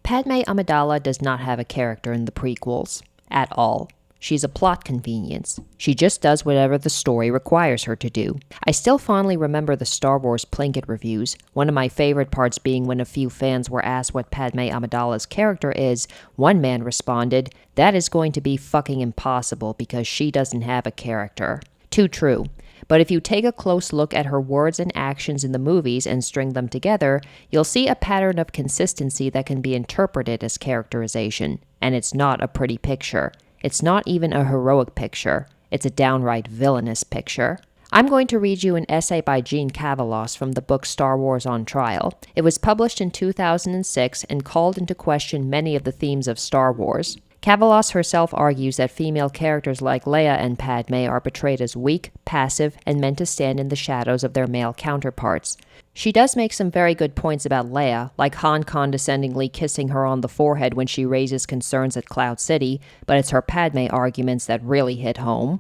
Padme Amidala does not have a character in the prequels. At all. She's a plot convenience. She just does whatever the story requires her to do. I still fondly remember the Star Wars Plinkett reviews, one of my favorite parts being when a few fans were asked what Padme Amidala's character is. One man responded, "That is going to be fucking impossible because she doesn't have a character." Too true. But if you take a close look at her words and actions in the movies and string them together, you'll see a pattern of consistency that can be interpreted as characterization. And it's not a pretty picture. It's not even a heroic picture. It's a downright villainous picture. I'm going to read you an essay by Jean Cavalos from the book Star Wars on Trial. It was published in 2006 and called into question many of the themes of Star Wars. Cavalos herself argues that female characters like Leia and Padme are portrayed as weak, passive, and meant to stand in the shadows of their male counterparts. She does make some very good points about Leia, like Han condescendingly kissing her on the forehead when she raises concerns at Cloud City, but it's her Padme arguments that really hit home.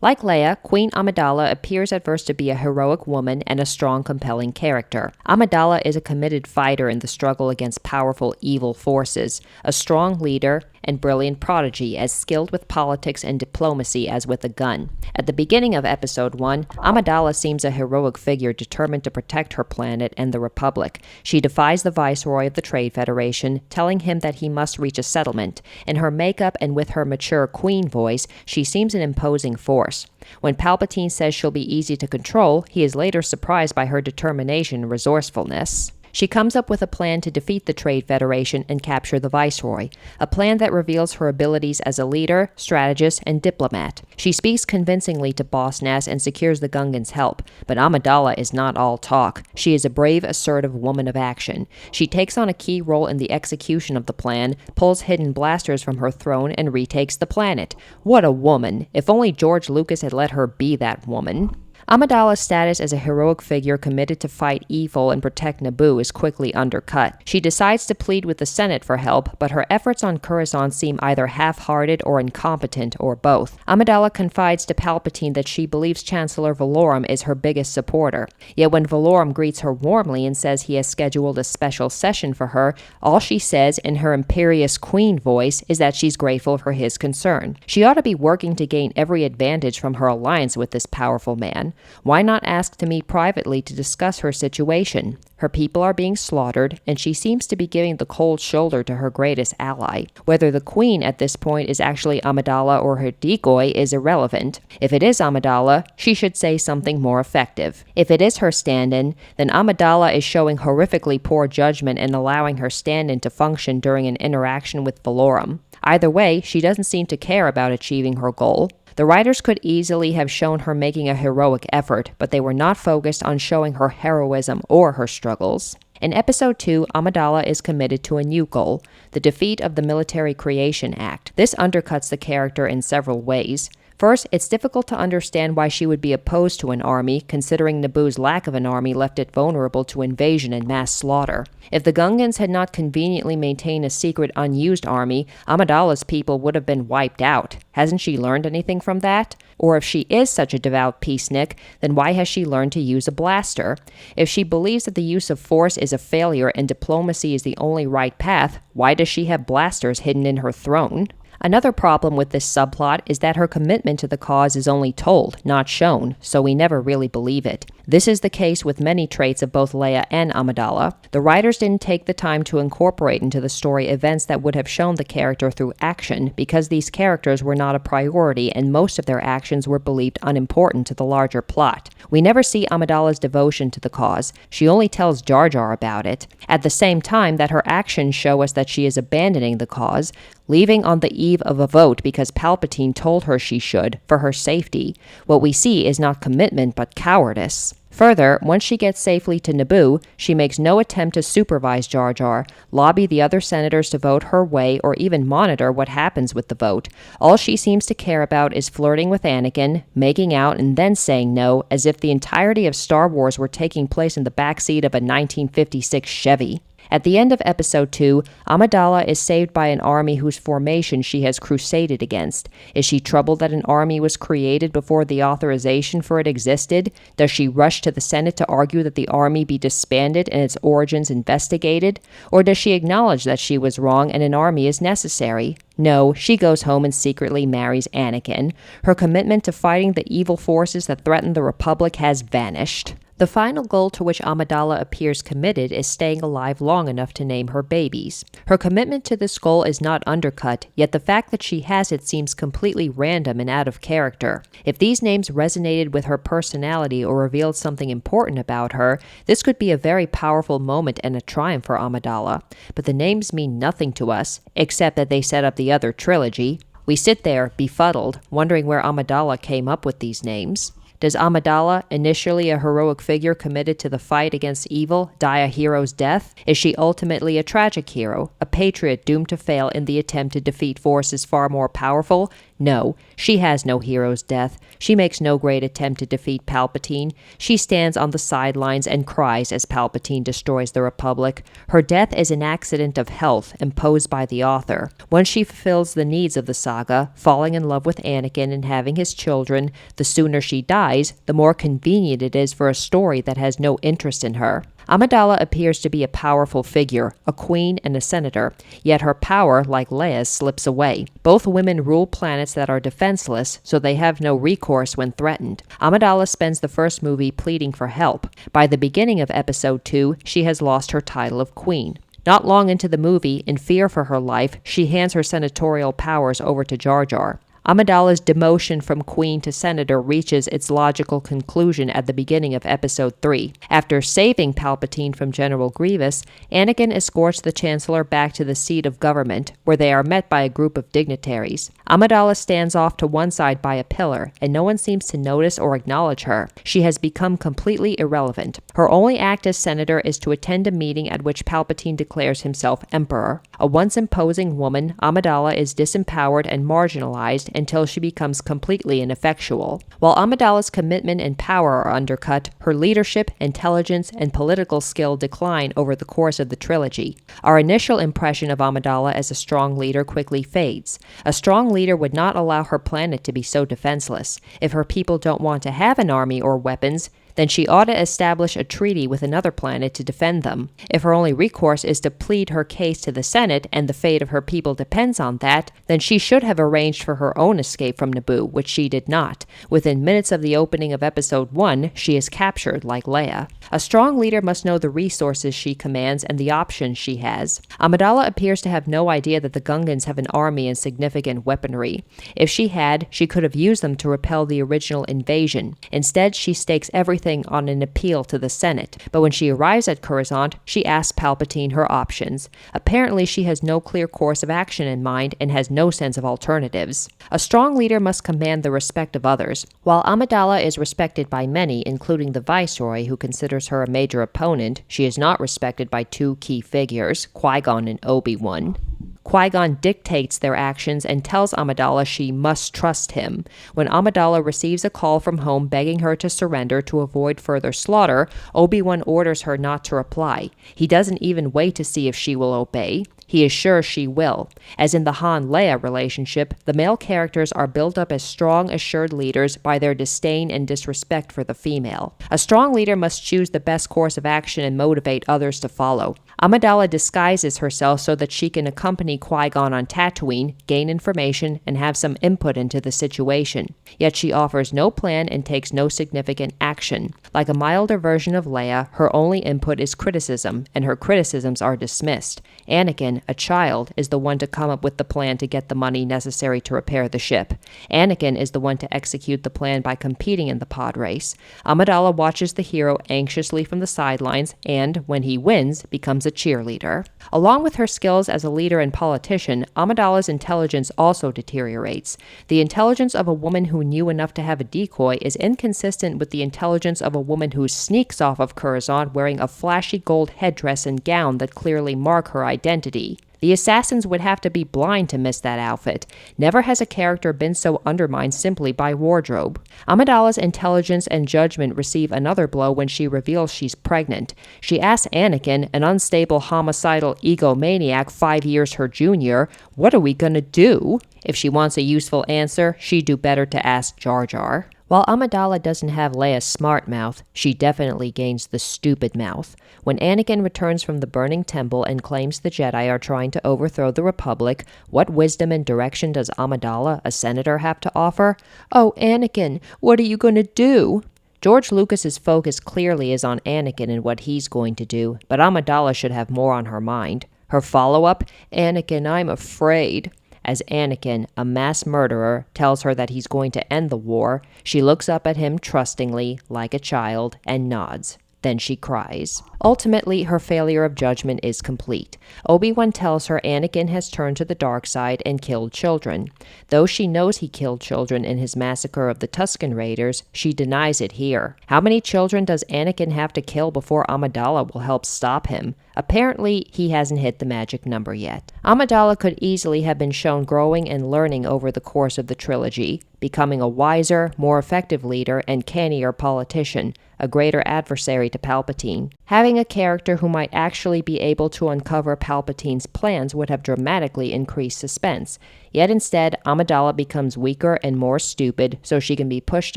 Like Leia, Queen Amidala appears at first to be a heroic woman and a strong, compelling character. Amidala is a committed fighter in the struggle against powerful evil forces, a strong leader, and brilliant prodigy, as skilled with politics and diplomacy as with a gun. At the beginning of Episode 1, Amidala seems a heroic figure determined to protect her planet and the Republic. She defies the Viceroy of the Trade Federation, telling him that he must reach a settlement. In her makeup and with her mature queen voice, she seems an imposing force. When Palpatine says she'll be easy to control, he is later surprised by her determination and resourcefulness. She comes up with a plan to defeat the Trade Federation and capture the Viceroy, a plan that reveals her abilities as a leader, strategist, and diplomat. She speaks convincingly to Boss Nass and secures the Gungans' help, but Amidala is not all talk. She is a brave, assertive woman of action. She takes on a key role in the execution of the plan, pulls hidden blasters from her throne, and retakes the planet. What a woman! If only George Lucas had let her be that woman. Amidala's status as a heroic figure committed to fight evil and protect Naboo is quickly undercut. She decides to plead with the Senate for help, but her efforts on Coruscant seem either half-hearted or incompetent, or both. Amidala confides to Palpatine that she believes Chancellor Valorum is her biggest supporter. Yet when Valorum greets her warmly and says he has scheduled a special session for her, all she says in her imperious queen voice is that she's grateful for his concern. She ought to be working to gain every advantage from her alliance with this powerful man. Why not ask to meet privately to discuss her situation? Her people are being slaughtered, and she seems to be giving the cold shoulder to her greatest ally. Whether the queen at this point is actually Amidala or her decoy is irrelevant. If it is Amidala, she should say something more effective. If it is her stand-in, then Amidala is showing horrifically poor judgment in allowing her stand-in to function during an interaction with Valorum. Either way, she doesn't seem to care about achieving her goal. The writers could easily have shown her making a heroic effort, but they were not focused on showing her heroism or her struggles. In Episode 2, Amidala is committed to a new goal, the defeat of the Military Creation Act. This undercuts the character in several ways. First, it's difficult to understand why she would be opposed to an army, considering Naboo's lack of an army left it vulnerable to invasion and mass slaughter. If the Gungans had not conveniently maintained a secret unused army, Amidala's people would have been wiped out. Hasn't she learned anything from that? Or if she is such a devout peacenik, then why has she learned to use a blaster? If she believes that the use of force is a failure and diplomacy is the only right path, why does she have blasters hidden in her throne? Another problem with this subplot is that her commitment to the cause is only told, not shown, so we never really believe it. This is the case with many traits of both Leia and Amidala. The writers didn't take the time to incorporate into the story events that would have shown the character through action, because these characters were not a priority and most of their actions were believed unimportant to the larger plot. We never see Amidala's devotion to the cause. She only tells Jar Jar about it. At the same time that her actions show us that she is abandoning the cause, leaving on the eve of a vote because Palpatine told her she should, for her safety. What we see is not commitment but cowardice. Further, once she gets safely to Naboo, she makes no attempt to supervise Jar Jar, lobby the other senators to vote her way, or even monitor what happens with the vote. All she seems to care about is flirting with Anakin, making out, and then saying no, as if the entirety of Star Wars were taking place in the backseat of a 1956 Chevy. At the end of Episode 2, Amidala is saved by an army whose formation she has crusaded against. Is she troubled that an army was created before the authorization for it existed? Does she rush to the Senate to argue that the army be disbanded and its origins investigated? Or does she acknowledge that she was wrong and an army is necessary? No, she goes home and secretly marries Anakin. Her commitment to fighting the evil forces that threaten the Republic has vanished. The final goal to which Amidala appears committed is staying alive long enough to name her babies. Her commitment to this goal is not undercut, yet the fact that she has it seems completely random and out of character. If these names resonated with her personality or revealed something important about her, this could be a very powerful moment and a triumph for Amidala. But the names mean nothing to us, except that they set up the other trilogy. We sit there, befuddled, wondering where Amidala came up with these names. Does Amidala, initially a heroic figure committed to the fight against evil, die a hero's death? Is she ultimately a tragic hero, a patriot doomed to fail in the attempt to defeat forces far more powerful? No, she has no hero's death. She makes no great attempt to defeat Palpatine. She stands on the sidelines and cries as Palpatine destroys the Republic. Her death is an accident of health imposed by the author. Once she fulfills the needs of the saga, falling in love with Anakin and having his children, the sooner she dies, the more convenient it is for a story that has no interest in her. Amidala appears to be a powerful figure, a queen and a senator, yet her power, like Leia's, slips away. Both women rule planets that are defenseless, so they have no recourse when threatened. Amidala spends the first movie pleading for help. By the beginning of Episode 2, she has lost her title of queen. Not long into the movie, in fear for her life, she hands her senatorial powers over to Jar Jar. Amidala's demotion from queen to senator reaches its logical conclusion at the beginning of Episode 3. After saving Palpatine from General Grievous, Anakin escorts the Chancellor back to the seat of government, where they are met by a group of dignitaries. Amidala stands off to one side by a pillar, and no one seems to notice or acknowledge her. She has become completely irrelevant. Her only act as senator is to attend a meeting at which Palpatine declares himself emperor. A once imposing woman, Amidala is disempowered and marginalized until she becomes completely ineffectual. While Amidala's commitment and power are undercut, her leadership, intelligence, and political skill decline over the course of the trilogy. Our initial impression of Amidala as a strong leader quickly fades. A strong leader would not allow her planet to be so defenseless. If her people don't want to have an army or weapons, then she ought to establish a treaty with another planet to defend them. If her only recourse is to plead her case to the Senate and the fate of her people depends on that, then she should have arranged for her own escape from Naboo, which she did not. Within minutes of the opening of Episode 1, she is captured like Leia. A strong leader must know the resources she commands and the options she has. Amidala appears to have no idea that the Gungans have an army and significant weaponry. If she had, she could have used them to repel the original invasion. Instead, she stakes everything on an appeal to the Senate, but when she arrives at Coruscant, she asks Palpatine her options. Apparently, she has no clear course of action in mind and has no sense of alternatives. A strong leader must command the respect of others. While Amidala is respected by many, including the Viceroy, who considers her a major opponent, she is not respected by two key figures, Qui-Gon and Obi-Wan. Qui-Gon dictates their actions and tells Amidala she must trust him. When Amidala receives a call from home begging her to surrender to avoid further slaughter, Obi-Wan orders her not to reply. He doesn't even wait to see if she will obey. He is sure she will. As in the Han-Leia relationship, the male characters are built up as strong, assured leaders by their disdain and disrespect for the female. A strong leader must choose the best course of action and motivate others to follow. Amidala disguises herself so that she can accompany Qui-Gon on Tatooine, gain information, and have some input into the situation. Yet she offers no plan and takes no significant action. Like a milder version of Leia, her only input is criticism, and her criticisms are dismissed. Anakin, a child, is the one to come up with the plan to get the money necessary to repair the ship. Anakin is the one to execute the plan by competing in the pod race. Amidala watches the hero anxiously from the sidelines and, when he wins, becomes a cheerleader. Along with her skills as a leader and politician, Amidala's intelligence also deteriorates. The intelligence of a woman who knew enough to have a decoy is inconsistent with the intelligence of a woman who sneaks off of Coruscant wearing a flashy gold headdress and gown that clearly mark her identity. The assassins would have to be blind to miss that outfit. Never has a character been so undermined simply by wardrobe. Amidala's intelligence and judgment receive another blow when she reveals she's pregnant. She asks Anakin, an unstable, homicidal egomaniac 5 years her junior, "What are we gonna do?" If she wants a useful answer, she'd do better to ask Jar Jar. While Amidala doesn't have Leia's smart mouth, she definitely gains the stupid mouth. When Anakin returns from the burning temple and claims the Jedi are trying to overthrow the Republic, what wisdom and direction does Amidala, a senator, have to offer? "Oh, Anakin, what are you going to do?" George Lucas's focus clearly is on Anakin and what he's going to do, but Amidala should have more on her mind. Her follow-up, "Anakin, I'm afraid." As Anakin, a mass murderer, tells her that he's going to end the war, she looks up at him trustingly, like a child, and nods. Then she cries. Ultimately, her failure of judgment is complete. Obi-Wan tells her Anakin has turned to the dark side and killed children. Though she knows he killed children in his massacre of the Tusken Raiders, she denies it here. How many children does Anakin have to kill before Amidala will help stop him? Apparently, he hasn't hit the magic number yet. Amidala could easily have been shown growing and learning over the course of the trilogy, becoming a wiser, more effective leader and cannier politician, a greater adversary to Palpatine. Having a character who might actually be able to uncover Palpatine's plans would have dramatically increased suspense. Yet instead, Amidala becomes weaker and more stupid, so she can be pushed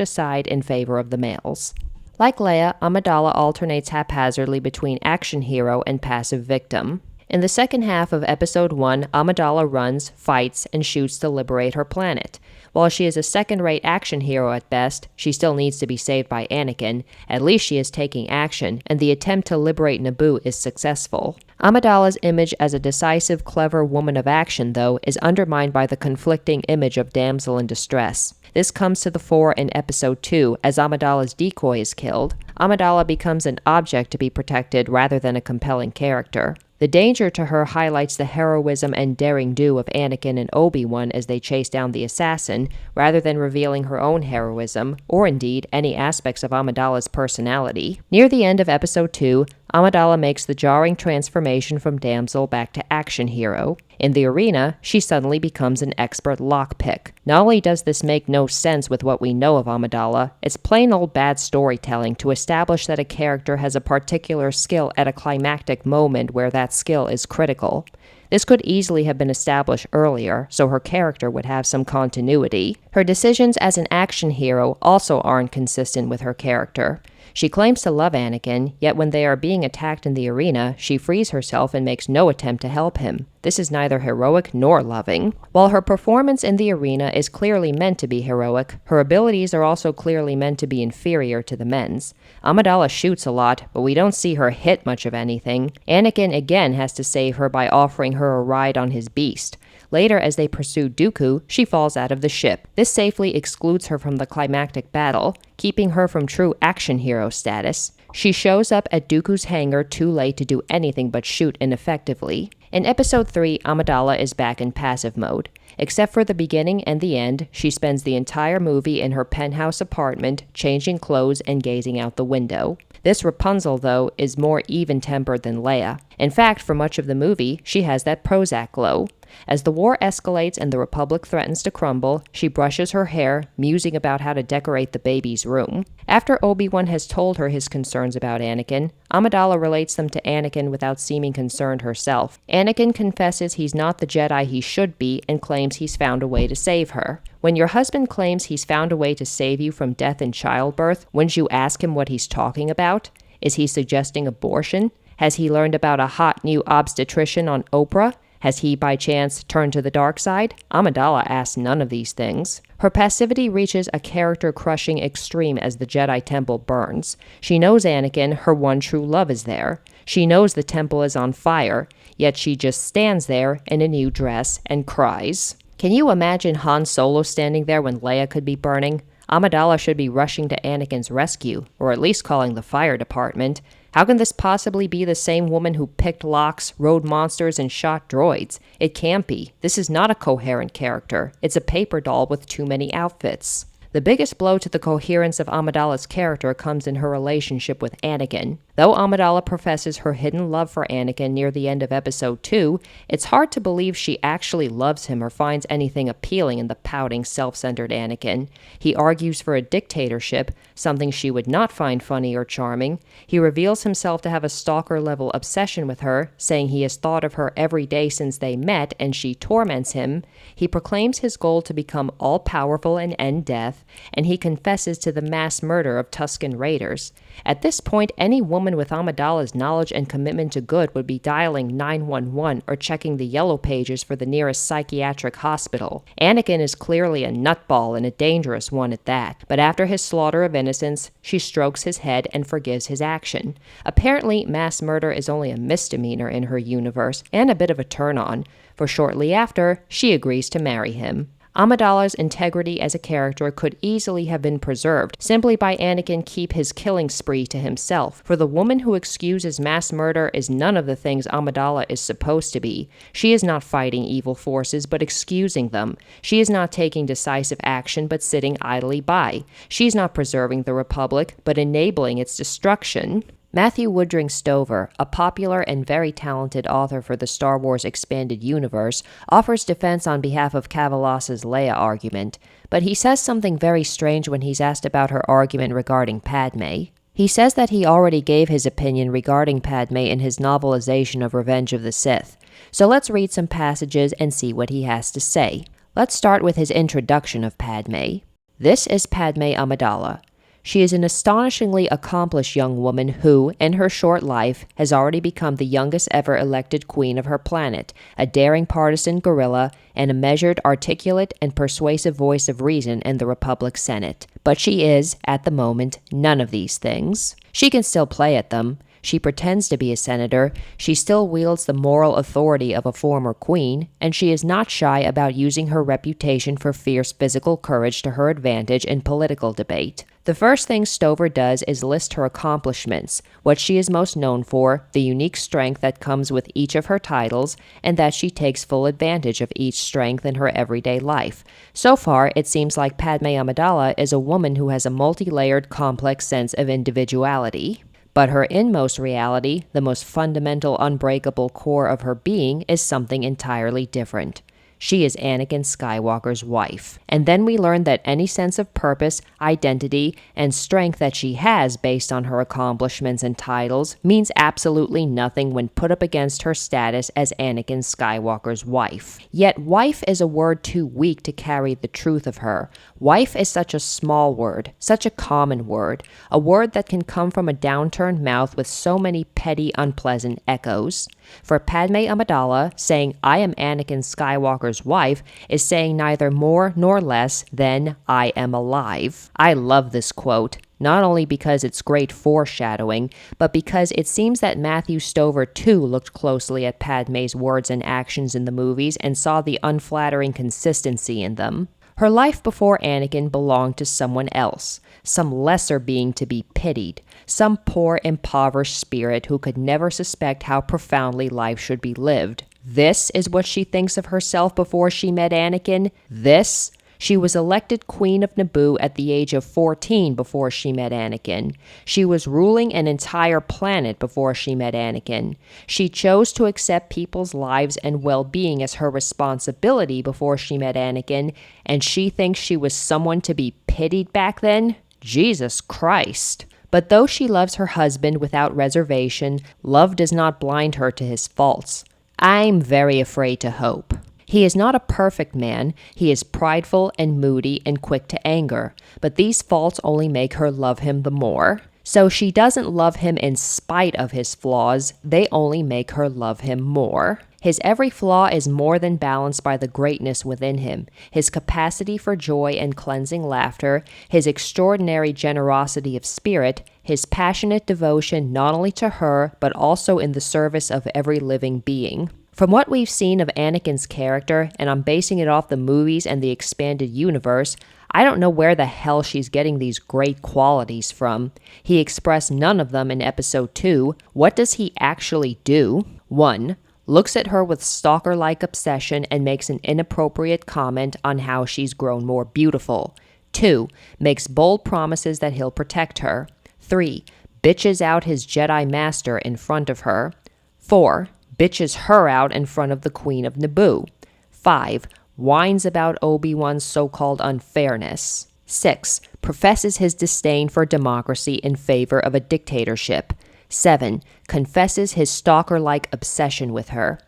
aside in favor of the males. Like Leia, Amidala alternates haphazardly between action hero and passive victim. In the second half of Episode 1, Amidala runs, fights, and shoots to liberate her planet. While she is a second-rate action hero at best, she still needs to be saved by Anakin. At least she is taking action, and the attempt to liberate Naboo is successful. Amidala's image as a decisive, clever woman of action, though, is undermined by the conflicting image of damsel in distress. This comes to the fore in Episode 2, as Amidala's decoy is killed. Amidala becomes an object to be protected rather than a compelling character. The danger to her highlights the heroism and daring-do of Anakin and Obi-Wan as they chase down the assassin, rather than revealing her own heroism, or indeed any aspects of Amidala's personality. Near the end of Episode 2, Amidala makes the jarring transformation from damsel back to action hero. In the arena, she suddenly becomes an expert lockpick. Not only does this make no sense with what we know of Amidala, it's plain old bad storytelling to establish that a character has a particular skill at a climactic moment where that skill is critical. This could easily have been established earlier, so her character would have some continuity. Her decisions as an action hero also aren't consistent with her character. She claims to love Anakin, yet when they are being attacked in the arena, she frees herself and makes no attempt to help him. This is neither heroic nor loving. While her performance in the arena is clearly meant to be heroic, her abilities are also clearly meant to be inferior to the men's. Amidala shoots a lot, but we don't see her hit much of anything. Anakin again has to save her by offering her a ride on his beast. Later, as they pursue Dooku, she falls out of the ship. This safely excludes her from the climactic battle, keeping her from true action hero status. She shows up at Dooku's hangar too late to do anything but shoot ineffectively. In Episode 3, Amidala is back in passive mode. Except for the beginning and the end, she spends the entire movie in her penthouse apartment, changing clothes and gazing out the window. This Rapunzel, though, is more even-tempered than Leia. In fact, for much of the movie, she has that Prozac glow. As the war escalates and the Republic threatens to crumble, she brushes her hair, musing about how to decorate the baby's room. After Obi-Wan has told her his concerns about Anakin, Amidala relates them to Anakin without seeming concerned herself. Anakin confesses he's not the Jedi he should be and claims he's found a way to save her. When your husband claims he's found a way to save you from death in childbirth, wouldn't you ask him what he's talking about? Is he suggesting abortion? Has he learned about a hot new obstetrician on Oprah? Has he, by chance, turned to the dark side? Amidala asks none of these things. Her passivity reaches a character-crushing extreme as the Jedi Temple burns. She knows Anakin, her one true love, is there. She knows the temple is on fire, yet she just stands there in a new dress and cries. Can you imagine Han Solo standing there when Leia could be burning? Amidala should be rushing to Anakin's rescue, or at least calling the fire department. How can this possibly be the same woman who picked locks, rode monsters, and shot droids? It can't be. This is not a coherent character. It's a paper doll with too many outfits. The biggest blow to the coherence of Amidala's character comes in her relationship with Anakin. Though Amidala professes her hidden love for Anakin near the end of Episode 2, it's hard to believe she actually loves him or finds anything appealing in the pouting, self-centered Anakin. He argues for a dictatorship, something she would not find funny or charming. He reveals himself to have a stalker-level obsession with her, saying he has thought of her every day since they met and she torments him. He proclaims his goal to become all-powerful and end death, and he confesses to the mass murder of Tusken Raiders. At this point, any woman with Amidala's knowledge and commitment to good would be dialing 911 or checking the yellow pages for the nearest psychiatric hospital. Anakin is clearly a nutball and a dangerous one at that, but after his slaughter of innocents, she strokes his head and forgives his action. Apparently, mass murder is only a misdemeanor in her universe, and a bit of a turn-on, for shortly after, she agrees to marry him. Amidala's integrity as a character could easily have been preserved simply by Anakin keep his killing spree to himself, for the woman who excuses mass murder is none of the things Amidala is supposed to be. She is not fighting evil forces, but excusing them. She is not taking decisive action, but sitting idly by. She is not preserving the Republic, but enabling its destruction. Matthew Woodring Stover, a popular and very talented author for the Star Wars Expanded Universe, offers defense on behalf of Cavalos's Leia argument, but he says something very strange when he's asked about her argument regarding Padme. He says that he already gave his opinion regarding Padme in his novelization of Revenge of the Sith. So let's read some passages and see what he has to say. Let's start with his introduction of Padme. This is Padme Amidala. She is an astonishingly accomplished young woman who, in her short life, has already become the youngest ever elected queen of her planet, a daring partisan guerrilla, and a measured, articulate, and persuasive voice of reason in the Republic Senate. But she is, at the moment, none of these things. She can still play at them. She pretends to be a senator, she still wields the moral authority of a former queen, and she is not shy about using her reputation for fierce physical courage to her advantage in political debate. The first thing Stover does is list her accomplishments, what she is most known for, the unique strength that comes with each of her titles, and that she takes full advantage of each strength in her everyday life. So far, it seems like Padme Amidala is a woman who has a multi-layered, complex sense of individuality. But her inmost reality, the most fundamental, unbreakable core of her being, is something entirely different. She is Anakin Skywalker's wife. And then we learn that any sense of purpose, identity, and strength that she has based on her accomplishments and titles means absolutely nothing when put up against her status as Anakin Skywalker's wife. Yet wife is a word too weak to carry the truth of her. Wife is such a small word, such a common word, a word that can come from a downturned mouth with so many petty, unpleasant echoes. For Padme Amidala, saying, "I am Anakin Skywalker's wife," is saying neither more nor less than, "I am alive." I love this quote, not only because it's great foreshadowing, but because it seems that Matthew Stover too looked closely at Padme's words and actions in the movies and saw the unflattering consistency in them. Her life before Anakin belonged to someone else, some lesser being to be pitied, some poor, impoverished spirit who could never suspect how profoundly life should be lived. This is what she thinks of herself before she met Anakin? This? She was elected Queen of Naboo at the age of 14 before she met Anakin. She was ruling an entire planet before she met Anakin. She chose to accept people's lives and well-being as her responsibility before she met Anakin, and she thinks she was someone to be pitied back then? Jesus Christ. But though she loves her husband without reservation, love does not blind her to his faults. I'm very afraid to hope. He is not a perfect man. He is prideful and moody and quick to anger, but these faults only make her love him the more. So she doesn't love him in spite of his flaws. They only make her love him more. His every flaw is more than balanced by the greatness within him, his capacity for joy and cleansing laughter, his extraordinary generosity of spirit, his passionate devotion not only to her, but also in the service of every living being. From what we've seen of Anakin's character, and I'm basing it off the movies and the expanded universe, I don't know where the hell she's getting these great qualities from. He expressed none of them in Episode 2. What does he actually do? 1. Looks at her with stalker-like obsession and makes an inappropriate comment on how she's grown more beautiful. 2. Makes bold promises that he'll protect her. 3. bitches out his Jedi Master in front of her. 4. Bitches her out in front of the Queen of Naboo. 5. Whines about Obi-Wan's so-called unfairness. 6. Professes his disdain for democracy in favor of a dictatorship. 7. Confesses his stalker-like obsession with her.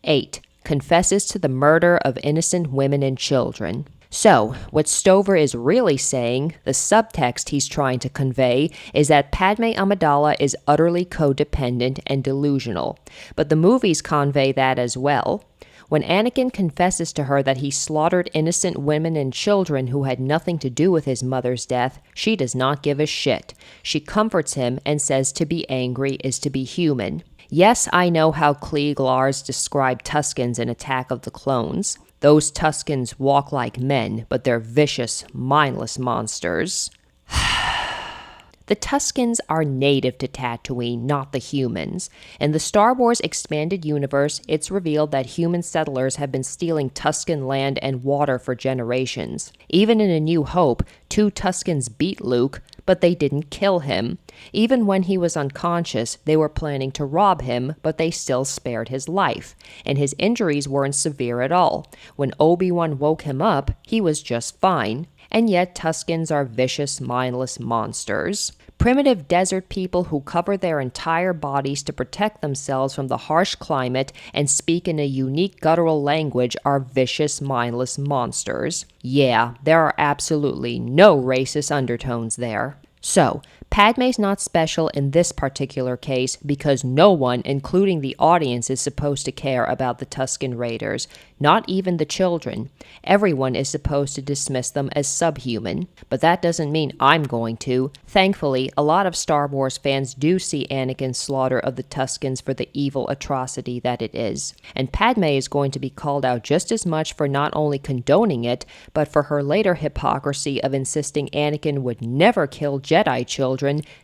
8. Confesses to the murder of innocent women and children. So, what Stover is really saying, the subtext he's trying to convey, is that Padme Amidala is utterly codependent and delusional. But the movies convey that as well. When Anakin confesses to her that he slaughtered innocent women and children who had nothing to do with his mother's death, she does not give a shit. She comforts him and says to be angry is to be human. Yes, I know how Klieg Lars described Tuskens in Attack of the Clones. Those Tuskens walk like men, but they're vicious, mindless monsters. The Tuskens are native to Tatooine, not the humans. In the Star Wars Expanded Universe, it's revealed that human settlers have been stealing Tusken land and water for generations. Even in A New Hope, 2 Tuskens beat Luke, but they didn't kill him. Even when he was unconscious, they were planning to rob him, but they still spared his life. And his injuries weren't severe at all. When Obi-Wan woke him up, he was just fine. And yet Tuskens are vicious, mindless monsters. Primitive desert people who cover their entire bodies to protect themselves from the harsh climate and speak in a unique guttural language are vicious, mindless monsters. Yeah, there are absolutely no racist undertones there. So, Padme's not special in this particular case because no one, including the audience, is supposed to care about the Tusken Raiders, not even the children. Everyone is supposed to dismiss them as subhuman, but that doesn't mean I'm going to. Thankfully, a lot of Star Wars fans do see Anakin's slaughter of the Tuskens for the evil atrocity that it is, and Padme is going to be called out just as much for not only condoning it, but for her later hypocrisy of insisting Anakin would never kill Jedi children,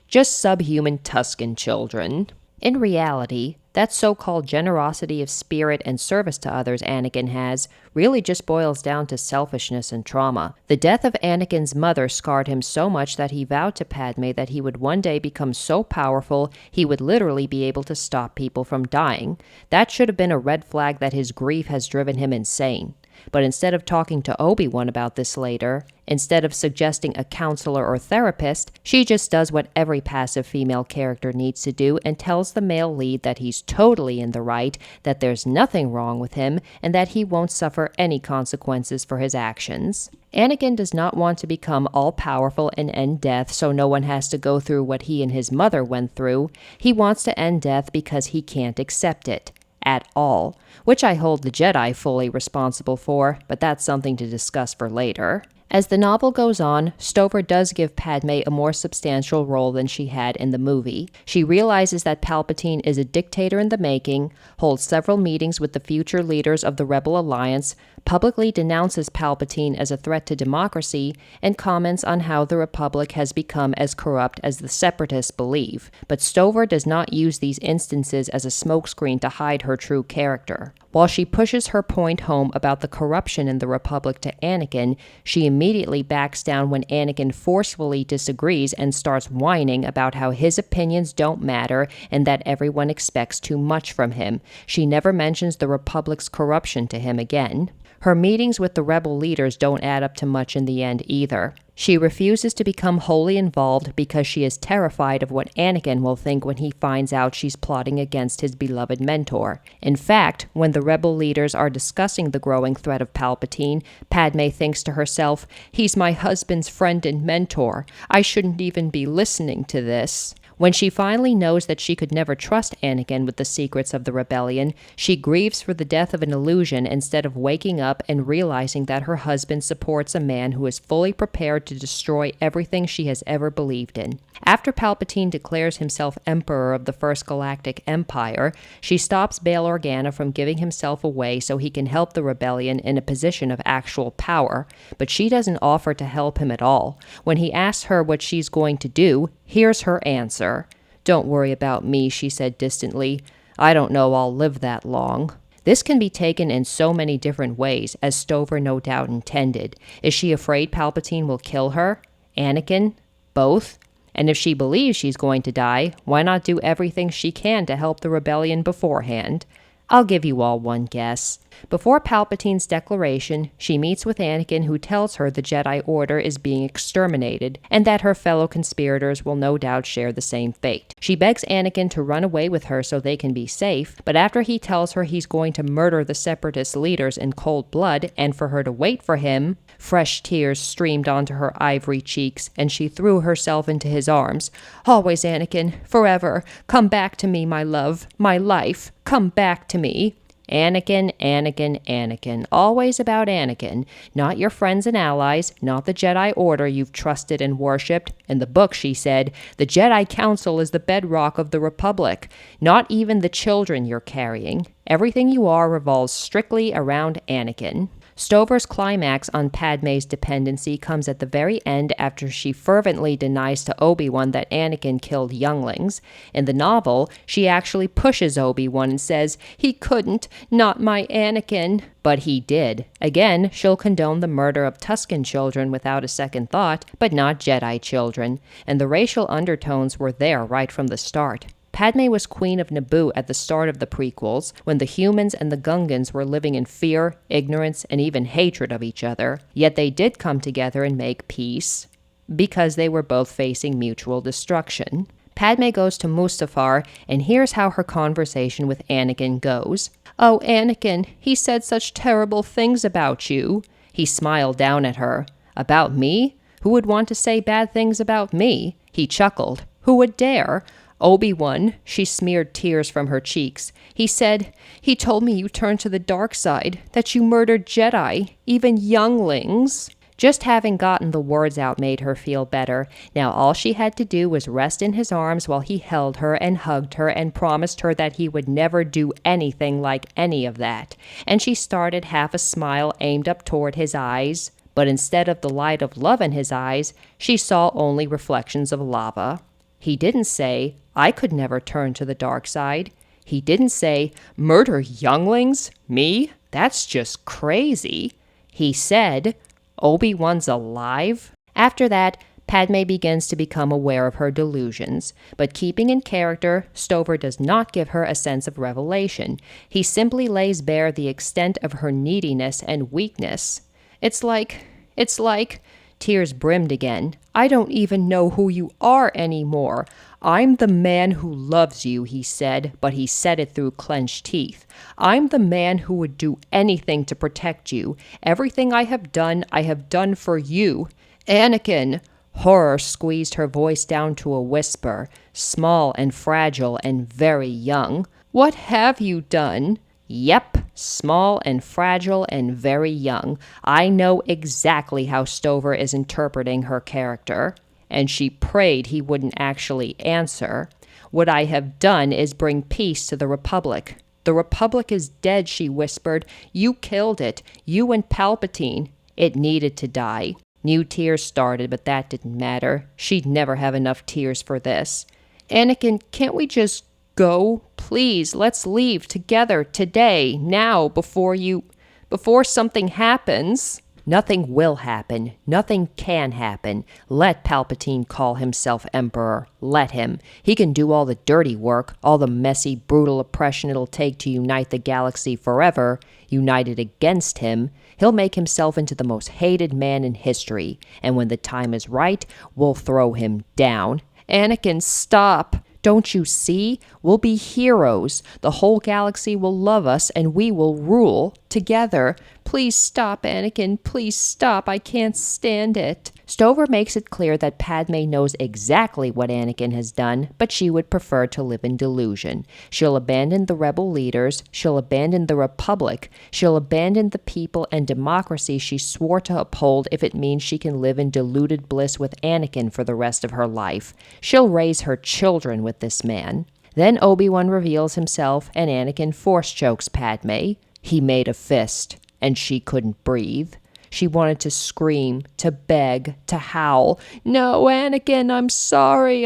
just subhuman Tusken children. In reality, that so-called generosity of spirit and service to others Anakin has really just boils down to selfishness and trauma. The death of Anakin's mother scarred him so much that he vowed to Padme that he would one day become so powerful he would literally be able to stop people from dying. That should have been a red flag that his grief has driven him insane. But instead of talking to Obi-Wan about this later, instead of suggesting a counselor or therapist, she just does what every passive female character needs to do and tells the male lead that he's totally in the right, that there's nothing wrong with him, and that he won't suffer any consequences for his actions. Anakin does not want to become all-powerful and end death so no one has to go through what he and his mother went through. He wants to end death because he can't accept it. At all, which I hold the Jedi fully responsible for, but that's something to discuss for later. As the novel goes on, Stover does give Padme a more substantial role than she had in the movie. She realizes that Palpatine is a dictator in the making, holds several meetings with the future leaders of the Rebel Alliance, publicly denounces Palpatine as a threat to democracy, and comments on how the Republic has become as corrupt as the Separatists believe. But Stover does not use these instances as a smokescreen to hide her true character. While she pushes her point home about the corruption in the Republic to Anakin, she immediately backs down when Anakin forcefully disagrees and starts whining about how his opinions don't matter and that everyone expects too much from him. She never mentions the Republic's corruption to him again. Her meetings with the rebel leaders don't add up to much in the end either. She refuses to become wholly involved because she is terrified of what Anakin will think when he finds out she's plotting against his beloved mentor. In fact, when the rebel leaders are discussing the growing threat of Palpatine, Padme thinks to herself, "He's my husband's friend and mentor. I shouldn't even be listening to this." When she finally knows that she could never trust Anakin with the secrets of the rebellion, she grieves for the death of an illusion instead of waking up and realizing that her husband supports a man who is fully prepared to destroy everything she has ever believed in. After Palpatine declares himself Emperor of the First Galactic Empire, she stops Bail Organa from giving himself away so he can help the rebellion in a position of actual power, but she doesn't offer to help him at all. When he asks her what she's going to do, here's her answer. "Don't worry about me," she said distantly. "I don't know I'll live that long." This can be taken in so many different ways, as Stover no doubt intended. Is she afraid Palpatine will kill her? Anakin? Both? And if she believes she's going to die, why not do everything she can to help the rebellion beforehand? I'll give you all one guess. Before Palpatine's declaration, she meets with Anakin, who tells her the Jedi Order is being exterminated, and that her fellow conspirators will no doubt share the same fate. She begs Anakin to run away with her so they can be safe, but after he tells her he's going to murder the Separatist leaders in cold blood, and for her to wait for him, fresh tears streamed onto her ivory cheeks, and she threw herself into his arms. "Always, Anakin, forever. Come back to me, my love, my life. Come back to me." Anakin, Anakin, Anakin. Always about Anakin. Not your friends and allies, not the Jedi Order you've trusted and worshipped. In the book, she said, the Jedi Council is the bedrock of the Republic. Not even the children you're carrying. Everything you are revolves strictly around Anakin. Stover's climax on Padme's dependency comes at the very end after she fervently denies to Obi-Wan that Anakin killed younglings. In the novel, she actually pushes Obi-Wan and says, "He couldn't, not my Anakin." But he did. Again, she'll condone the murder of Tusken children without a second thought, but not Jedi children. And the racial undertones were there right from the start. Padme was queen of Naboo at the start of the prequels, when the humans and the Gungans were living in fear, ignorance, and even hatred of each other. Yet they did come together and make peace, because they were both facing mutual destruction. Padme goes to Mustafar, and here's how her conversation with Anakin goes. "Oh, Anakin, he said such terrible things about you." He smiled down at her. "About me? Who would want to say bad things about me?" He chuckled. "Who would dare?" "Obi-Wan," she smeared tears from her cheeks. "He said, he told me you turned to the dark side, that you murdered Jedi, even younglings." Just having gotten the words out made her feel better. Now all she had to do was rest in his arms while he held her and hugged her and promised her that he would never do anything like any of that. And she started half a smile aimed up toward his eyes. But instead of the light of love in his eyes, she saw only reflections of lava. He didn't say, "I could never turn to the dark side." He didn't say, "Murder younglings? Me? That's just crazy." He said, "Obi-Wan's alive?" After that, Padme begins to become aware of her delusions. But keeping in character, Stover does not give her a sense of revelation. He simply lays bare the extent of her neediness and weakness. It's like, tears brimmed again. "I don't even know who you are anymore. I'm the man who loves you," he said, but he said it through clenched teeth. "I'm the man who would do anything to protect you. Everything I have done for you." "Anakin!" Horror squeezed her voice down to a whisper, small and fragile and very young. "What have you done?" "Yep, small and fragile and very young. I know exactly how Stover is interpreting her character." And she prayed he wouldn't actually answer. "What I have done is bring peace to the Republic." "The Republic is dead," she whispered. "You killed it. You and Palpatine. It needed to die." New tears started, but that didn't matter. She'd never have enough tears for this. "Anakin, can't we just go? Please, let's leave together today, now, before something happens." "Nothing will happen. Nothing can happen. Let Palpatine call himself Emperor. Let him. He can do all the dirty work, all the messy, brutal oppression it'll take to unite the galaxy forever. United against him, he'll make himself into the most hated man in history. And when the time is right, we'll throw him down." "Anakin, stop. Don't you see? We'll be heroes. The whole galaxy will love us, and we will rule together. Please stop, Anakin. Please stop. I can't stand it." Stover makes it clear that Padme knows exactly what Anakin has done, but she would prefer to live in delusion. She'll abandon the rebel leaders. She'll abandon the Republic. She'll abandon the people and democracy she swore to uphold if it means she can live in deluded bliss with Anakin for the rest of her life. She'll raise her children with this man. Then Obi-Wan reveals himself, and Anakin force chokes Padme. He made a fist, and she couldn't breathe. She wanted to scream, to beg, to howl. "No, Anakin, I'm sorry,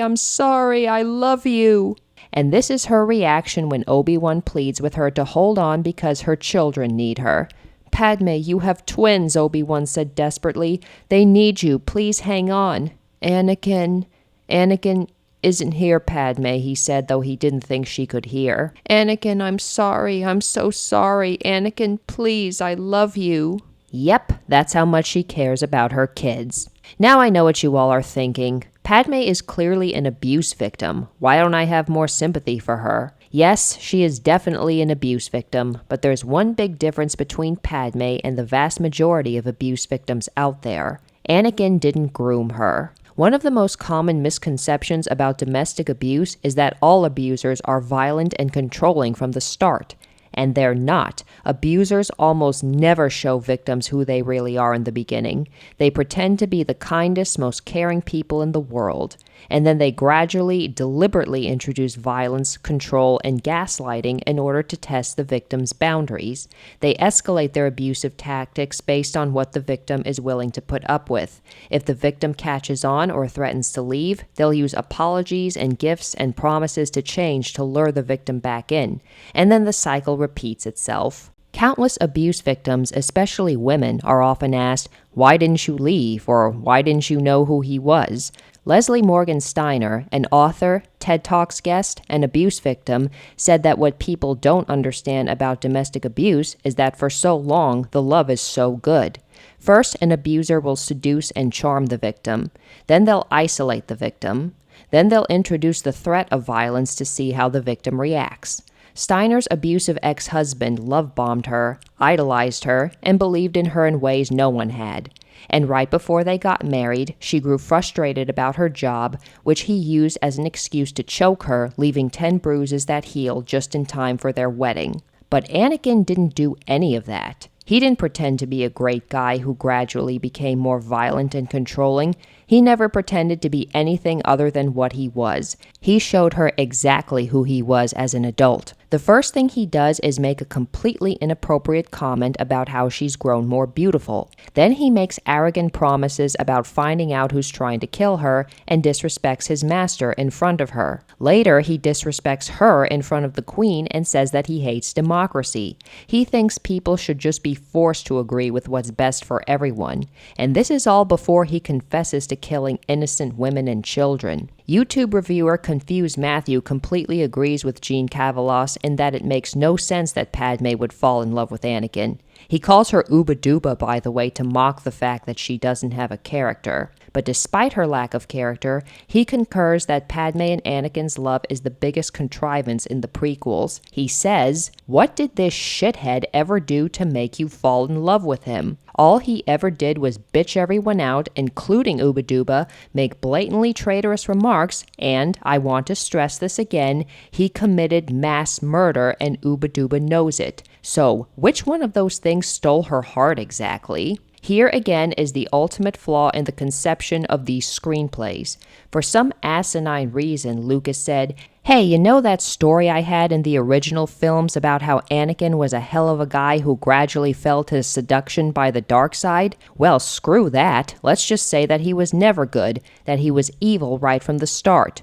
I love you." And this is her reaction when Obi-Wan pleads with her to hold on because her children need her. "Padme, you have twins," Obi-Wan said desperately. "They need you. Please hang on." "Anakin, Anakin isn't here, Padme, he said, though he didn't think she could hear. Anakin, I'm sorry. I'm so sorry. Anakin, please, I love you. Yep, that's how much she cares about her kids. Now I know what you all are thinking. Padme is clearly an abuse victim. Why don't I have more sympathy for her? Yes, she is definitely an abuse victim, but there's one big difference between Padme and the vast majority of abuse victims out there. Anakin didn't groom her. One of the most common misconceptions about domestic abuse is that all abusers are violent and controlling from the start. And they're not. Abusers almost never show victims who they really are in the beginning. They pretend to be the kindest, most caring people in the world. And then they gradually, deliberately introduce violence, control, and gaslighting in order to test the victim's boundaries. They escalate their abusive tactics based on what the victim is willing to put up with. If the victim catches on or threatens to leave, they'll use apologies and gifts and promises to change to lure the victim back in. And then the cycle repeats itself. Countless abuse victims, especially women, are often asked, "Why didn't you leave?" or "Why didn't you know who he was?" Leslie Morgan Steiner, an author, TED Talks guest, and abuse victim, said that what people don't understand about domestic abuse is that for so long, the love is so good. First, an abuser will seduce and charm the victim. Then they'll isolate the victim. Then they'll introduce the threat of violence to see how the victim reacts. Steiner's abusive ex-husband love-bombed her, idolized her, and believed in her in ways no one had. And right before they got married, she grew frustrated about her job, which he used as an excuse to choke her, leaving 10 bruises that healed just in time for their wedding. But Anakin didn't do any of that. He didn't pretend to be a great guy who gradually became more violent and controlling. He never pretended to be anything other than what he was. He showed her exactly who he was as an adult. The first thing he does is make a completely inappropriate comment about how she's grown more beautiful. Then he makes arrogant promises about finding out who's trying to kill her and disrespects his master in front of her. Later, he disrespects her in front of the queen and says that he hates democracy. He thinks people should just be forced to agree with what's best for everyone. And this is all before he confesses to killing innocent women and children. YouTube reviewer Confused Matthew completely agrees with Jean Cavalos in that it makes no sense that Padme would fall in love with Anakin. He calls her Uba Duba, by the way, to mock the fact that she doesn't have a character. But despite her lack of character, he concurs that Padme and Anakin's love is the biggest contrivance in the prequels. He says, "What did this shithead ever do to make you fall in love with him? All he ever did was bitch everyone out, including Uba Duba, make blatantly traitorous remarks, and, I want to stress this again, he committed mass murder and Uba Duba knows it. So, which one of those things stole her heart exactly?" Here again is the ultimate flaw in the conception of these screenplays. For some asinine reason, Lucas said, "Hey, you know that story I had in the original films about how Anakin was a hell of a guy who gradually fell to seduction by the dark side? Well, screw that. Let's just say that he was never good, that he was evil right from the start.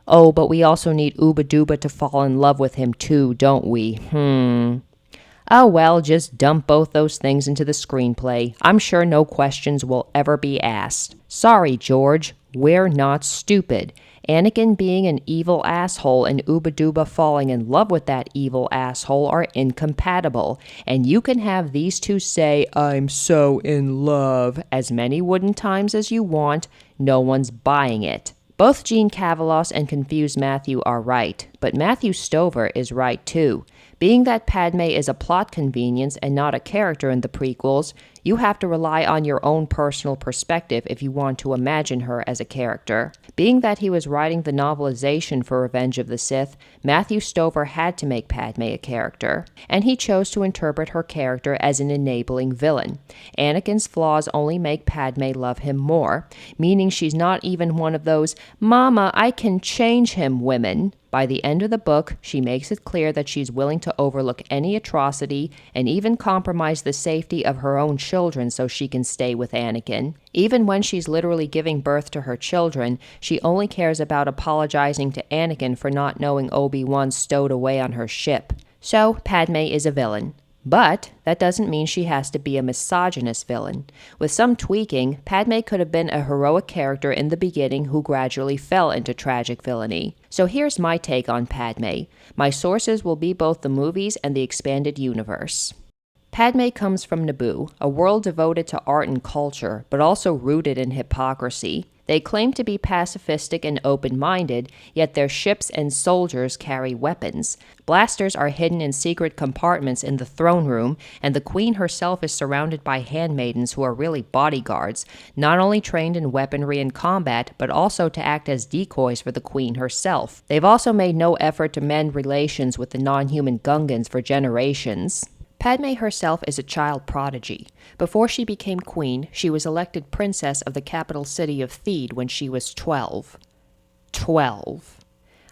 Oh, but we also need Uba Duba to fall in love with him too, don't we? Oh well, just dump both those things into the screenplay. I'm sure no questions will ever be asked. Sorry, George, we're not stupid. Anakin being an evil asshole and Uba Duba falling in love with that evil asshole are incompatible. And you can have these two say, "I'm so in love," as many wooden times as you want. No one's buying it. Both Jean Cavalos and Confused Matthew are right, but Matthew Stover is right too. Being that Padme is a plot convenience and not a character in the prequels, you have to rely on your own personal perspective if you want to imagine her as a character. Being that he was writing the novelization for Revenge of the Sith, Matthew Stover had to make Padme a character, and he chose to interpret her character as an enabling villain. Anakin's flaws only make Padme love him more, meaning she's not even one of those, "Mama, I can change him" women. By the end of the book, she makes it clear that she's willing to overlook any atrocity and even compromise the safety of her own children so she can stay with Anakin. Even when she's literally giving birth to her children, she only cares about apologizing to Anakin for not knowing Obi-Wan stowed away on her ship. So, Padme is a villain. But that doesn't mean she has to be a misogynist villain. With some tweaking, Padme could have been a heroic character in the beginning who gradually fell into tragic villainy. So here's my take on Padme. My sources will be both the movies and the expanded universe. Padme comes from Naboo, a world devoted to art and culture, but also rooted in hypocrisy. They claim to be pacifistic and open-minded, yet their ships and soldiers carry weapons. Blasters are hidden in secret compartments in the throne room, and the queen herself is surrounded by handmaidens who are really bodyguards, not only trained in weaponry and combat, but also to act as decoys for the queen herself. They've also made no effort to mend relations with the non-human Gungans for generations. Padme herself is a child prodigy. Before she became queen, she was elected princess of the capital city of Theed when she was 12. 12.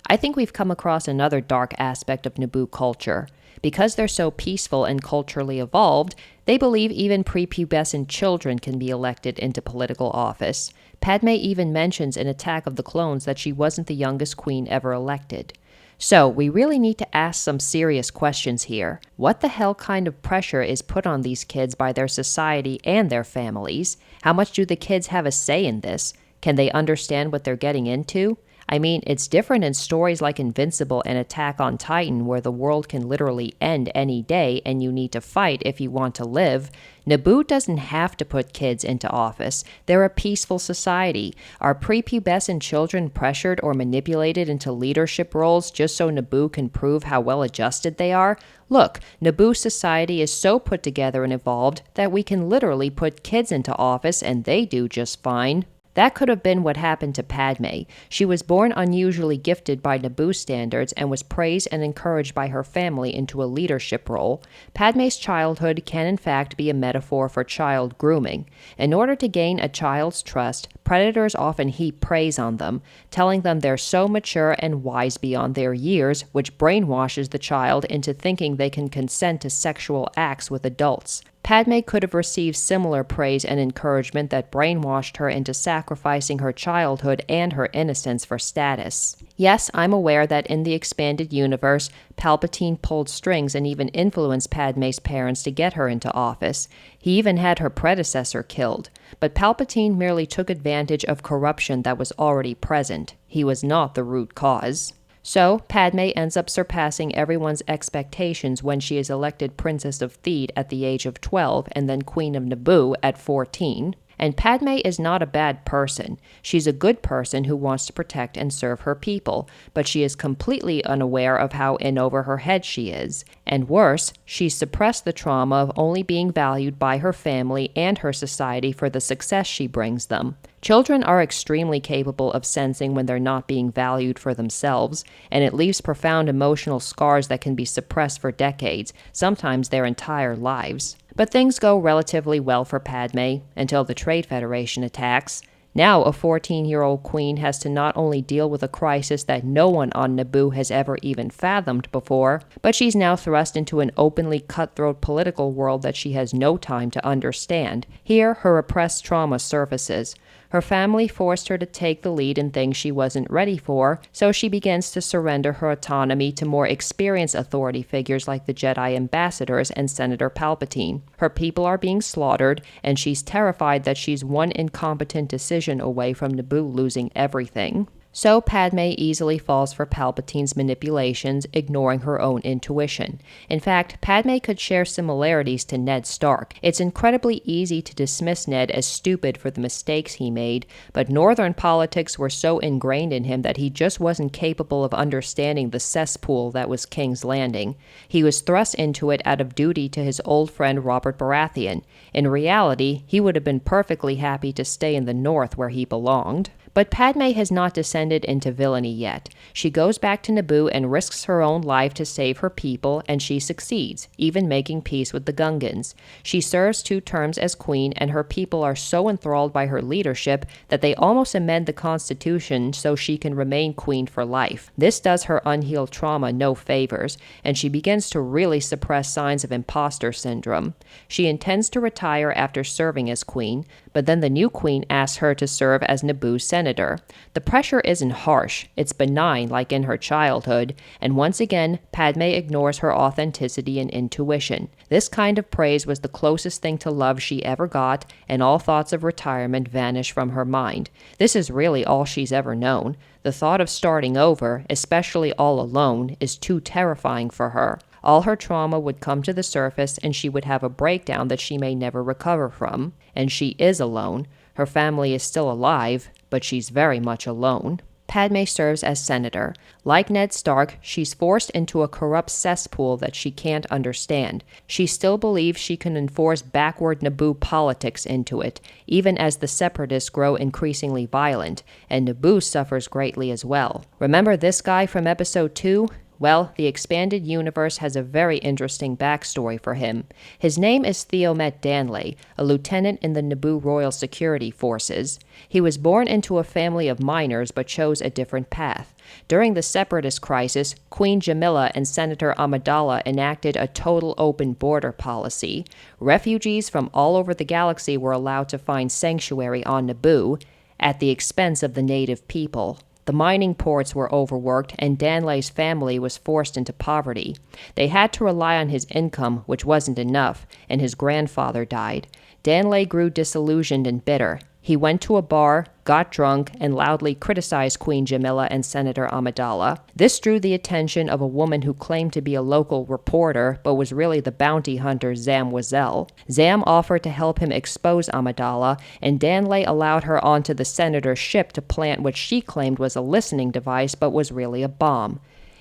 I think we've come across another dark aspect of Naboo culture. Because they're so peaceful and culturally evolved, they believe even prepubescent children can be elected into political office. Padme even mentions in Attack of the Clones that she wasn't the youngest queen ever elected. So, we really need to ask some serious questions here. What the hell kind of pressure is put on these kids by their society and their families? How much do the kids have a say in this? Can they understand what they're getting into? I mean, it's different in stories like Invincible and Attack on Titan, where the world can literally end any day and you need to fight if you want to live. Naboo doesn't have to put kids into office. They're a peaceful society. Are prepubescent children pressured or manipulated into leadership roles just so Naboo can prove how well adjusted they are? Look, Naboo society is so put together and evolved that we can literally put kids into office and they do just fine. That could have been what happened to Padme. She was born unusually gifted by Naboo standards and was praised and encouraged by her family into a leadership role. Padme's childhood can in fact be a metaphor for child grooming. In order to gain a child's trust, predators often heap praise on them, telling them they're so mature and wise beyond their years, which brainwashes the child into thinking they can consent to sexual acts with adults. Padme could have received similar praise and encouragement that brainwashed her into sacrificing her childhood and her innocence for status. Yes, I'm aware that in the expanded universe, Palpatine pulled strings and even influenced Padme's parents to get her into office. He even had her predecessor killed. But Palpatine merely took advantage of corruption that was already present. He was not the root cause. So, Padme ends up surpassing everyone's expectations when she is elected Princess of Theed at the age of 12 and then Queen of Naboo at 14. And Padme is not a bad person. She's a good person who wants to protect and serve her people, but she is completely unaware of how in over her head she is. And worse, she's suppressed the trauma of only being valued by her family and her society for the success she brings them. Children are extremely capable of sensing when they're not being valued for themselves, and it leaves profound emotional scars that can be suppressed for decades, sometimes their entire lives. But things go relatively well for Padme until the Trade Federation attacks. Now a 14-year-old queen has to not only deal with a crisis that no one on Naboo has ever even fathomed before, but she's now thrust into an openly cutthroat political world that she has no time to understand. Here, her repressed trauma surfaces. Her family forced her to take the lead in things she wasn't ready for, so she begins to surrender her autonomy to more experienced authority figures like the Jedi ambassadors and Senator Palpatine. Her people are being slaughtered, and she's terrified that she's one incompetent decision away from Naboo losing everything. So Padme easily falls for Palpatine's manipulations, ignoring her own intuition. In fact, Padme could share similarities to Ned Stark. It's incredibly easy to dismiss Ned as stupid for the mistakes he made, but Northern politics were so ingrained in him that he just wasn't capable of understanding the cesspool that was King's Landing. He was thrust into it out of duty to his old friend Robert Baratheon. In reality, he would have been perfectly happy to stay in the North where he belonged. But Padme has not descended into villainy yet. She goes back to Naboo and risks her own life to save her people, and she succeeds, even making peace with the Gungans. She serves 2 terms as queen, and her people are so enthralled by her leadership that they almost amend the constitution so she can remain queen for life. This does her unhealed trauma no favors, and she begins to really suppress signs of imposter syndrome. She intends to retire after serving as queen, but then the new queen asks her to serve as Naboo's senator. senator. The pressure isn't harsh, it's benign like in her childhood, and once again, Padme ignores her authenticity and intuition. This kind of praise was the closest thing to love she ever got, and all thoughts of retirement vanish from her mind. This is really all she's ever known. The thought of starting over, especially all alone, is too terrifying for her. All her trauma would come to the surface and she would have a breakdown that she may never recover from. And she is alone. Her family is still alive, but she's very much alone. Padme serves as senator. Like Ned Stark, she's forced into a corrupt cesspool that she can't understand. She still believes she can enforce backward Naboo politics into it, even as the Separatists grow increasingly violent, and Naboo suffers greatly as well. Remember this guy from Episode 2? Well, the expanded universe has a very interesting backstory for him. His name is Theomet Danley, a lieutenant in the Naboo Royal Security Forces. He was born into a family of miners but chose a different path. During the Separatist crisis, Queen Jamila and Senator Amidala enacted a total open border policy. Refugees from all over the galaxy were allowed to find sanctuary on Naboo at the expense of the native people. The mining ports were overworked, and Danley's family was forced into poverty. They had to rely on his income, which wasn't enough, and his grandfather died. Danley grew disillusioned and bitter. He went to a bar, got drunk, and loudly criticized Queen Jamila and Senator Amidala. This drew the attention of a woman who claimed to be a local reporter, but was really the bounty hunter Zam Wazell. Zam offered to help him expose Amidala, and Danley allowed her onto the senator's ship to plant what she claimed was a listening device, but was really a bomb.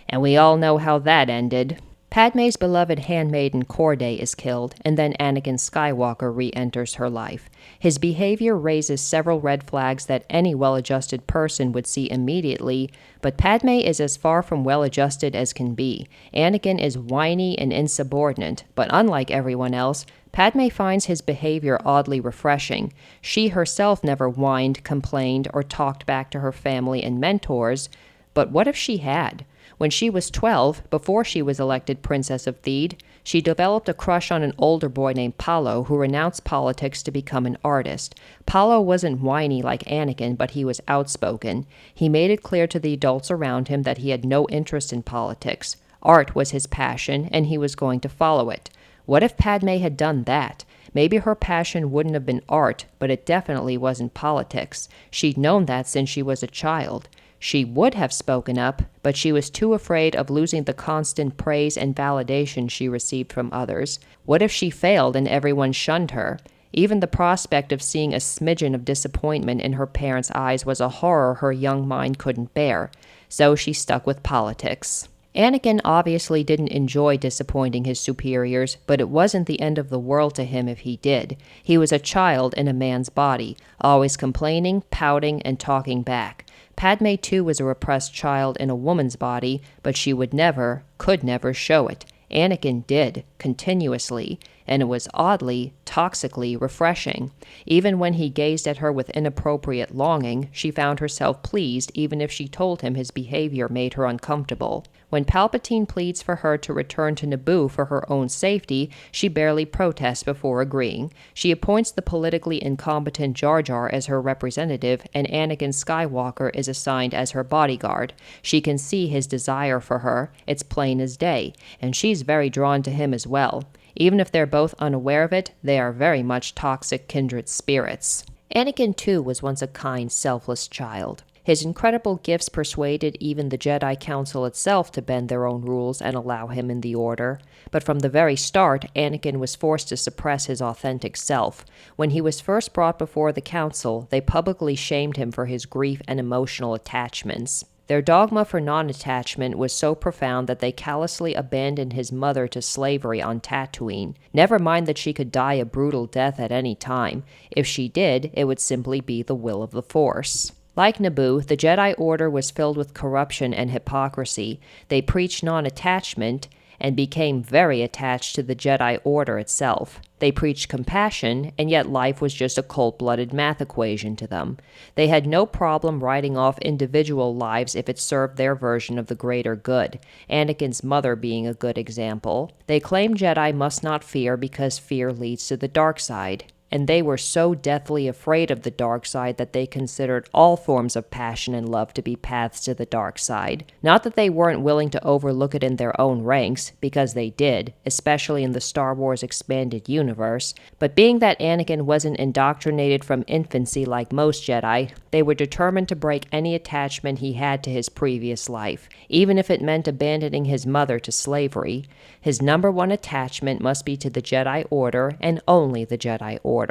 And we all know how that ended. Padme's beloved handmaiden Corday is killed, and then Anakin Skywalker re-enters her life. His behavior raises several red flags that any well-adjusted person would see immediately, but Padme is as far from well-adjusted as can be. Anakin is whiny and insubordinate, but unlike everyone else, Padme finds his behavior oddly refreshing. She herself never whined, complained, or talked back to her family and mentors, but what if she had? When she was 12, before she was elected Princess of Theed, she developed a crush on an older boy named Paulo who renounced politics to become an artist. Paulo wasn't whiny like Anakin, but he was outspoken. He made it clear to the adults around him that he had no interest in politics. Art was his passion, and he was going to follow it. What if Padme had done that? Maybe her passion wouldn't have been art, but it definitely wasn't politics. She'd known that since she was a child. She would have spoken up, but she was too afraid of losing the constant praise and validation she received from others. What if she failed and everyone shunned her? Even the prospect of seeing a smidgen of disappointment in her parents' eyes was a horror her young mind couldn't bear. So she stuck with politics. Anakin obviously didn't enjoy disappointing his superiors, but it wasn't the end of the world to him if he did. He was a child in a man's body, always complaining, pouting, and talking back. Padme, too, was a repressed child in a woman's body, but she could never show it. Anakin did, continuously, and it was oddly, toxically refreshing. Even when he gazed at her with inappropriate longing, she found herself pleased even if she told him his behavior made her uncomfortable. When Palpatine pleads for her to return to Naboo for her own safety, she barely protests before agreeing. She appoints the politically incompetent Jar Jar as her representative, and Anakin Skywalker is assigned as her bodyguard. She can see his desire for her, it's plain as day, and she's very drawn to him as well. Even if they're both unaware of it, they are very much toxic kindred spirits. Anakin, too, was once a kind, selfless child. His incredible gifts persuaded even the Jedi Council itself to bend their own rules and allow him in the Order. But from the very start, Anakin was forced to suppress his authentic self. When he was first brought before the Council, they publicly shamed him for his grief and emotional attachments. Their dogma for non-attachment was so profound that they callously abandoned his mother to slavery on Tatooine. Never mind that she could die a brutal death at any time. If she did, it would simply be the will of the Force. Like Naboo, the Jedi Order was filled with corruption and hypocrisy. They preached non-attachment and became very attached to the Jedi Order itself. They preached compassion, and yet life was just a cold-blooded math equation to them. They had no problem writing off individual lives if it served their version of the greater good, Anakin's mother being a good example. They claimed Jedi must not fear because fear leads to the dark side. and they were so deathly afraid of the dark side that they considered all forms of passion and love to be paths to the dark side. Not that they weren't willing to overlook it in their own ranks, because they did, especially in the Star Wars expanded universe, but being that Anakin wasn't indoctrinated from infancy like most Jedi, they were determined to break any attachment he had to his previous life, even if it meant abandoning his mother to slavery. His number one attachment must be to the Jedi Order, and only the Jedi Order.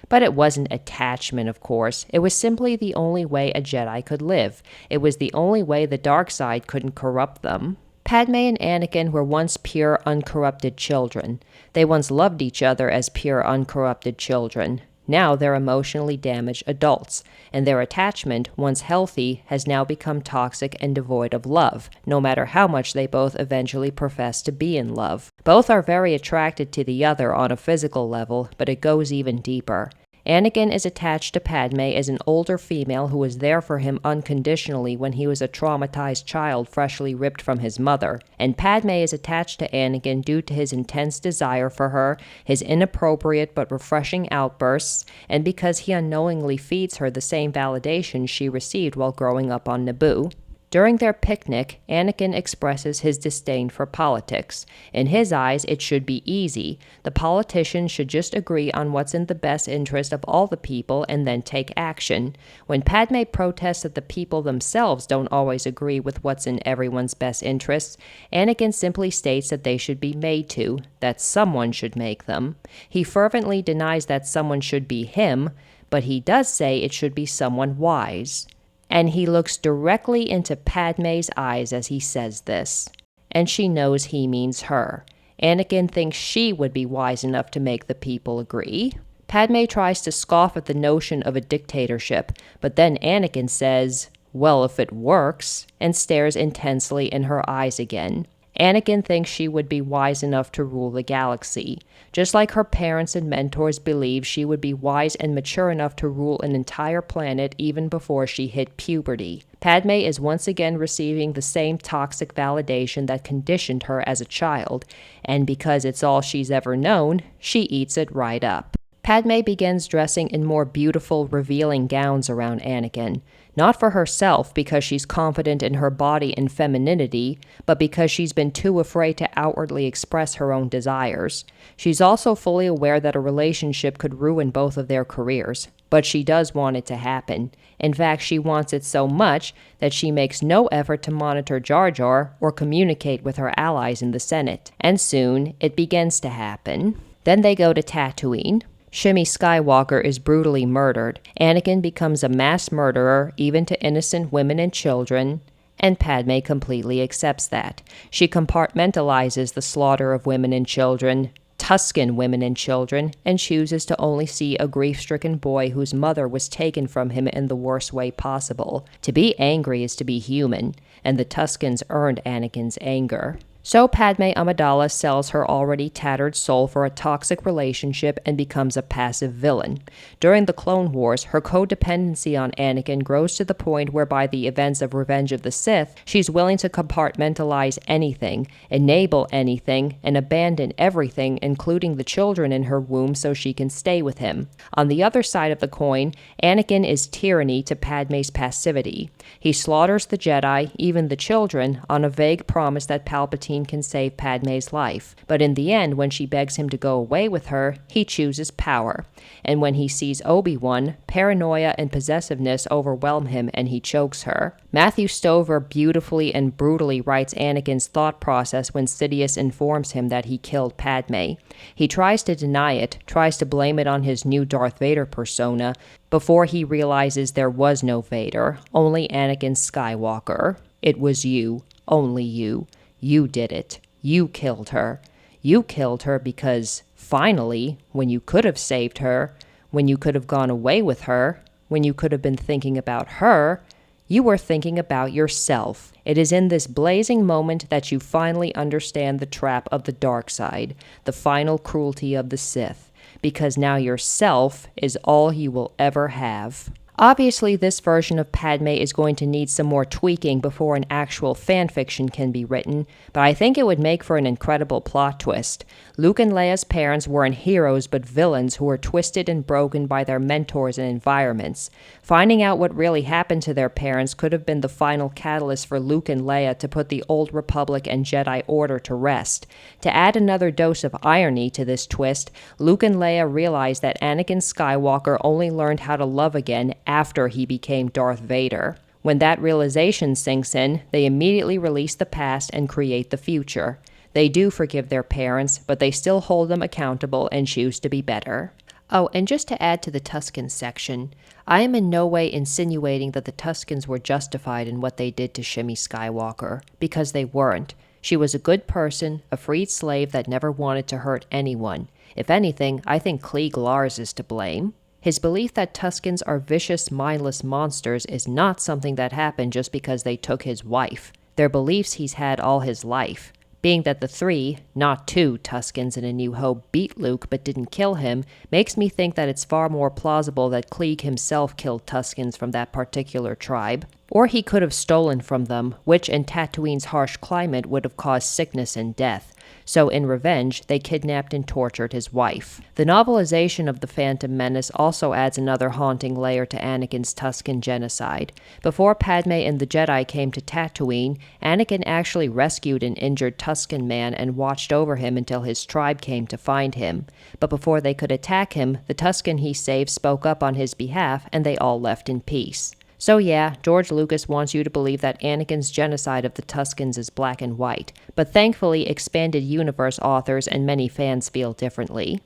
But it wasn't attachment, of course. It was simply the only way a Jedi could live. It was the only way the dark side couldn't corrupt them. Padme and Anakin were once pure, uncorrupted children. They once loved each other as pure, uncorrupted children. Now they're emotionally damaged adults, and their attachment, once healthy, has now become toxic and devoid of love, no matter how much they both eventually profess to be in love. Both are very attracted to the other on a physical level, but it goes even deeper. Anakin is attached to Padme as an older female who was there for him unconditionally when he was a traumatized child freshly ripped from his mother, and Padme is attached to Anakin due to his intense desire for her, his inappropriate but refreshing outbursts, and because he unknowingly feeds her the same validation she received while growing up on Naboo. During their picnic, Anakin expresses his disdain for politics. In his eyes, it should be easy. The politicians should just agree on what's in the best interest of all the people and then take action. When Padme protests that the people themselves don't always agree with what's in everyone's best interests, Anakin simply states that they should be made to, that someone should make them. He fervently denies that someone should be him, but he does say it should be someone wise. And he looks directly into Padme's eyes as he says this. And she knows he means her. Anakin thinks she would be wise enough to make the people agree. Padme tries to scoff at the notion of a dictatorship, but then Anakin says, "Well, if it works," and stares intensely in her eyes again. Anakin thinks she would be wise enough to rule the galaxy, just like her parents and mentors believed she would be wise and mature enough to rule an entire planet even before she hit puberty. Padme is once again receiving the same toxic validation that conditioned her as a child, and because it's all she's ever known, she eats it right up. Padme begins dressing in more beautiful, revealing gowns around Anakin. Not for herself, because she's confident in her body and femininity, but because she's been too afraid to outwardly express her own desires. She's also fully aware that a relationship could ruin both of their careers, but she does want it to happen. In fact, she wants it so much that she makes no effort to monitor Jar Jar or communicate with her allies in the Senate. And soon, it begins to happen. Then they go to Tatooine. Shmi Skywalker is brutally murdered. Anakin becomes a mass murderer, even to innocent women and children, and Padme completely accepts that. She compartmentalizes the slaughter of women and children, Tusken women and children, and chooses to only see a grief-stricken boy whose mother was taken from him in the worst way possible. To be angry is to be human, and the Tuskens earned Anakin's anger. So Padme Amidala sells her already tattered soul for a toxic relationship and becomes a passive villain. During the Clone Wars, her codependency on Anakin grows to the point where by the events of Revenge of the Sith, she's willing to compartmentalize anything, enable anything, and abandon everything, including the children in her womb, so she can stay with him. On the other side of the coin, Anakin is tyranny to Padme's passivity. He slaughters the Jedi, even the children, on a vague promise that Palpatine can save Padme's life. But in the end, when she begs him to go away with her, he chooses power. And when he sees Obi-Wan, paranoia and possessiveness overwhelm him and he chokes her. Matthew Stover beautifully and brutally writes Anakin's thought process when Sidious informs him that he killed Padme. He tries to deny it, tries to blame it on his new Darth Vader persona, before he realizes there was no Vader, only Anakin Skywalker. It was you, only you. You did it. You killed her. You killed her because, finally, when you could have saved her, when you could have gone away with her, when you could have been thinking about her, you were thinking about yourself. It is in this blazing moment that you finally understand the trap of the dark side, the final cruelty of the Sith, because now yourself is all you will ever have. Obviously, this version of Padme is going to need some more tweaking before an actual fanfiction can be written, but I think it would make for an incredible plot twist. Luke and Leia's parents weren't heroes but villains who were twisted and broken by their mentors and environments. Finding out what really happened to their parents could have been the final catalyst for Luke and Leia to put the Old Republic and Jedi Order to rest. To add another dose of irony to this twist, Luke and Leia realized that Anakin Skywalker only learned how to love again after he became Darth Vader. When that realization sinks in, they immediately release the past and create the future. They do forgive their parents, but they still hold them accountable and choose to be better. Oh, and just to add to the Tusken section, I am in no way insinuating that the Tuskens were justified in what they did to Shmi Skywalker, because they weren't. She was a good person, a freed slave that never wanted to hurt anyone. If anything, I think Klieg Lars is to blame. His belief that Tuskens are vicious, mindless monsters is not something that happened just because they took his wife. They're beliefs he's had all his life. Being that the 3, not 2, Tuskens in A New Hope beat Luke but didn't kill him, makes me think that it's far more plausible that Klieg himself killed Tuskens from that particular tribe. Or he could have stolen from them, which in Tatooine's harsh climate would have caused sickness and death. So in revenge, they kidnapped and tortured his wife. The novelization of The Phantom Menace also adds another haunting layer to Anakin's Tusken genocide. Before Padme and the Jedi came to Tatooine, Anakin actually rescued an injured Tusken man and watched over him until his tribe came to find him. But before they could attack him, the Tusken he saved spoke up on his behalf, and they all left in peace. So yeah, George Lucas wants you to believe that Anakin's genocide of the Tuskens is black and white, but thankfully Expanded Universe authors and many fans feel differently.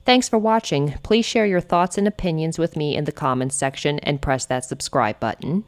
Thanks for watching. Please share your thoughts and opinions with me in the comments section and press that subscribe button.